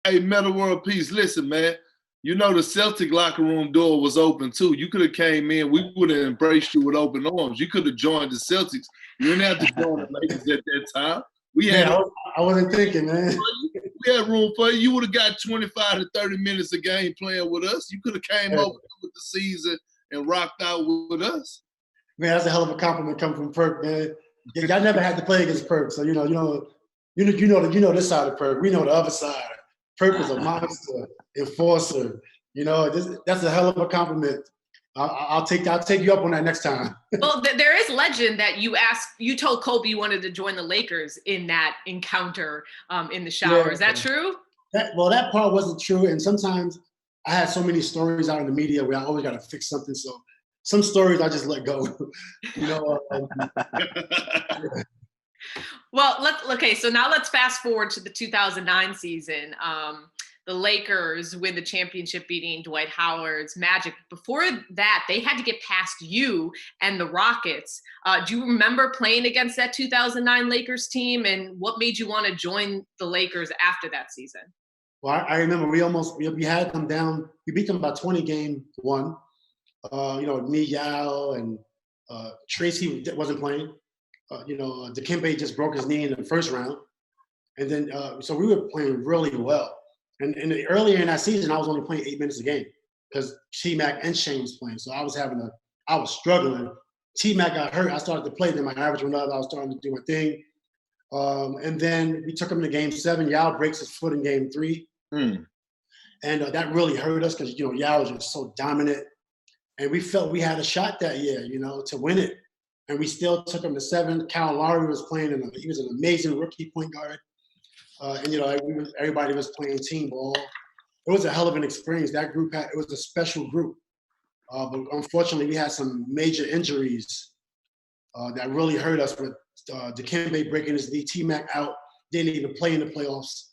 Hey, Metta World Peace. Listen, man. You know the Celtic locker room door was open too. You could have came in. We would have embraced you with open arms. You could have joined the Celtics. You didn't have to join the Lakers at that time. We had Yeah, I wasn't thinking, man. we had room for you. You would have got 25 to 30 minutes a game playing with us. You could have came over with the season and rocked out with us. Man, that's a hell of a compliment coming from Perk, man. Y'all never had to play against Perk, so you know this side of Perk. We know the other side. Perk is a monster, enforcer. That's a hell of a compliment. I'll take you up on that next time. Well, there is legend that you told Kobe you wanted to join the Lakers in that encounter in the shower. Yeah. Is that true? That part wasn't true. And sometimes I had so many stories out in the media where I always got to fix something. So some stories I just let go. Well, okay. So now let's fast forward to the 2009 season. The Lakers win the championship, beating Dwight Howard's Magic. Before that, they had to get past you and the Rockets. Do you remember playing against that 2009 Lakers team, and what made you want to join the Lakers after that season? Well, I remember we had them down. We beat them by 20 game one. Me, Yao, and Tracy wasn't playing. Dikembe just broke his knee in the first round. And then, so we were playing really well. And earlier in that season, I was only playing 8 minutes a game because T-Mac and Shane was playing. So I was struggling. T-Mac got hurt. I started to play. Then my average went up. I was starting to do my thing. And then we took him to game 7. Yao breaks his foot in game 3. And that really hurt us because, Yao was just so dominant. And we felt we had a shot that year, to win it. And we still took him to 7. Kyle Lowry was playing, and he was an amazing rookie point guard. Everybody was playing team ball. It was a hell of an experience. That group it was a special group. But unfortunately, we had some major injuries that really hurt us with Dikembe breaking his knee, T-Mac out, didn't even play in the playoffs,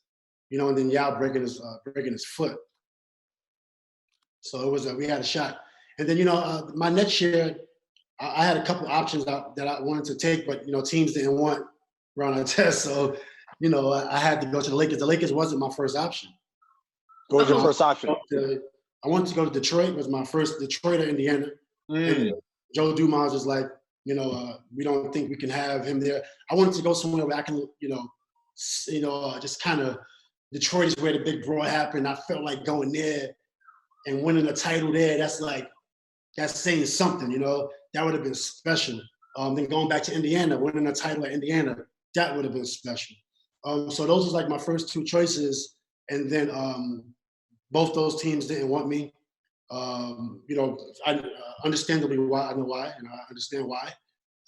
and then Yao breaking his foot. So we had a shot. And then, my next year, I had a couple options that I wanted to take, but, teams didn't want Ron Artest. So, I had to go to the Lakers. The Lakers wasn't my first option. What was your first option? I wanted to go to Detroit. It was my first Detroit or Indiana. And Joe Dumars was like, we don't think we can have him there. I wanted to go somewhere where I can, just kind of, Detroit is where the big brawl happened. I felt like going there and winning a title there. That's saying something, that would have been special. Then going back to Indiana, winning a title at Indiana, that would have been special. So those was like my first 2 choices. And then both those teams didn't want me. I understandably why, I know why, and I understand why.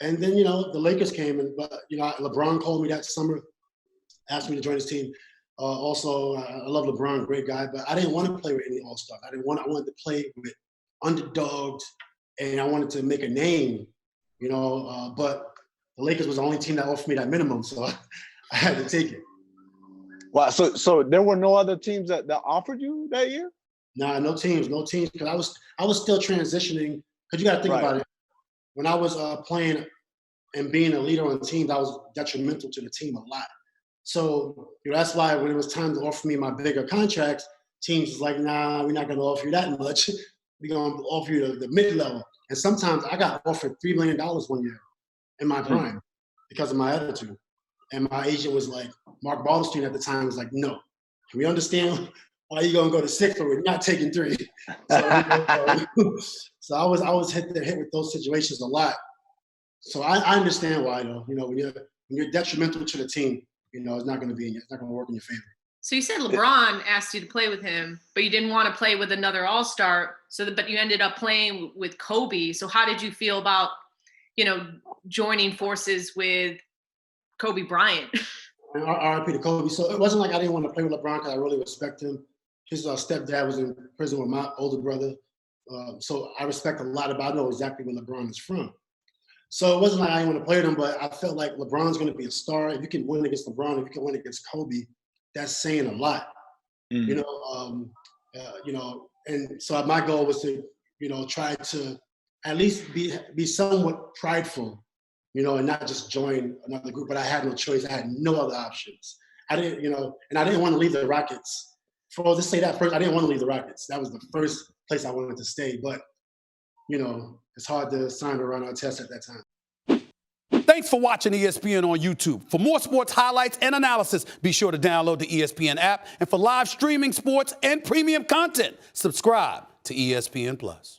And then, the Lakers came, but LeBron called me that summer, asked me to join his team. Also, I love LeBron, great guy, but I didn't want to play with any All-Star. I wanted to play with underdogs, and I wanted to make a name, but the Lakers was the only team that offered me that minimum, so I had to take it. Wow, so there were no other teams that offered you that year? Nah, no teams, because I was still transitioning, because you got to think about it. When I was playing and being a leader on teams, I was detrimental to the team a lot. So that's why when it was time to offer me my bigger contracts, teams was like, nah, we're not going to offer you that much. We're going to offer you the mid-level. And sometimes I got offered $3 million one year in my prime because of my attitude. And my agent was like, Mark Balderstein at the time was like, no. We understand why you going to go to 6, but we're not taking 3. So I was hit with those situations a lot. So I understand why, though. When you're detrimental to the team, it's not going to work in your favor. So you said LeBron asked you to play with him, but you didn't want to play with another All-Star. But you ended up playing with Kobe. So how did you feel about, joining forces with Kobe Bryant? R.I.P. to Kobe. So it wasn't like I didn't want to play with LeBron because I really respect him. His stepdad was in prison with my older brother. So I respect a lot about, I know exactly where LeBron is from. So it wasn't like I didn't want to play with him, but I felt like LeBron's going to be a star. If you can win against LeBron, if you can win against Kobe, that's saying a lot. And so my goal was to, try to at least be somewhat prideful, and not just join another group. But I had no choice. I had no other options. I didn't, and I didn't want to leave the Rockets. let's say that first, I didn't want to leave the Rockets. That was the first place I wanted to stay. But, you know, it's hard to sign around our test at that time. Thanks for watching ESPN on YouTube. For more sports highlights and analysis, be sure to download the ESPN app. And for live streaming sports and premium content, subscribe to ESPN Plus.